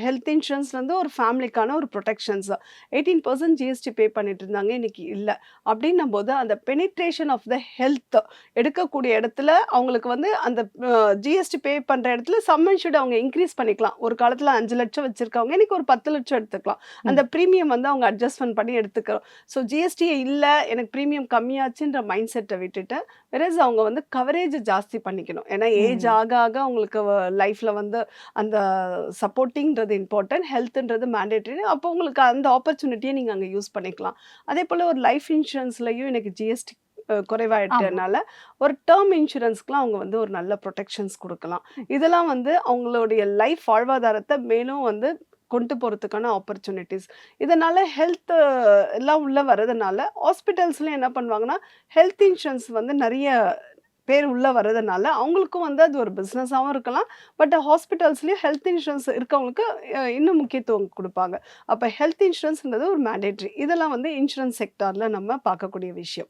Health இன்சூரன்ஸ்லேருந்து ஒரு ஃபேமிலிக்கான ஒரு protections 18% GST பே பண்ணிட்டு இருந்தாங்க, இன்னைக்கு இல்லை. அப்படின்னும் போது அந்த பெனிட்ரேஷன் ஆஃப் த ஹெல்த் எடுக்கக்கூடிய இடத்துல அவங்களுக்கு வந்து அந்த ஜிஎஸ்டி பே பண்ணுற இடத்துல சம்மன்ஷூட் அவங்க இன்க்ரீஸ் பண்ணிக்கலாம். ஒரு காலத்தில் 5 லட்சம் வச்சுருக்கவங்க இன்னைக்கு ஒரு 10 லட்சம் எடுத்துக்கலாம். அந்த ம். ப்ரீமியம் வந்து அவங்க அட்ஜஸ்ட்மெண்ட் பண்ணி எடுத்துக்கிறோம். ஸோ ஜிஎஸ்டியே இல்லை, எனக்கு ப்ரீமியம் கம்மியாச்சுன்ற மைண்ட் செட்டை விட்டுட்டு வெரஸ் அவங்க வந்து கவரேஜ் ஜாஸ்தி பண்ணிக்கணும். ஏன்னா ஏஜ் ம். ஆக ஆக அவங்களுக்கு லைஃப்பில் வந்து அந்த சப்போர்ட்டிங்கிறது இம்பார்ட்டன்ட், ஹெல்த்ன்றது மேண்டேட்டரி. அப்போ உங்களுக்கு அந்த ஆப்பர்ச்சுனிட்டியை நீங்கள் அங்கே யூஸ் பண்ணிக்கலாம். அதே போல் ஒரு லைஃப் இன்சூரன்ஸ்லையும் எனக்கு ஜிஎஸ்டி ஆமா. குறைவாயிட்டனால ஒரு டேர்ம் இன்சூரன்ஸ்க்குலாம் அவங்க வந்து ஒரு நல்ல ப்ரொடெக்ஷன்ஸ் கொடுக்கலாம். இதெல்லாம் வந்து அவங்களுடைய லைஃப் வாழ்வாதாரத்தை மேலும் வந்து கொண்டு போகிறதுக்கான ஆப்பர்ச்சுனிட்டிஸ். இதனால ஹெல்த் எல்லாம் உள்ள வரதுனால ஹாஸ்பிட்டல்ஸ்ல என்ன பண்ணுவாங்கன்னா, ஹெல்த் இன்சூரன்ஸ் வந்து நெறைய பேர் உள்ள வரதுனால, அவங்களுக்கும் வந்து அது ஒரு பிசினஸாவும் இருக்கலாம். பட் ஹாஸ்பிட்டல்ஸ்லயும் ஹெல்த் இன்சூரன்ஸ் இருக்கவங்களுக்கு இன்னும் முக்கியத்துவம் குடுப்பாங்க. அப்ப ஹெல்த் இன்சூரன்ஸ்ன்றது ஒரு மேண்டேட்டரி. இதெல்லாம் வந்து இன்சூரன்ஸ் செக்டார்ல நம்ம பார்க்கக்கூடிய விஷயம்.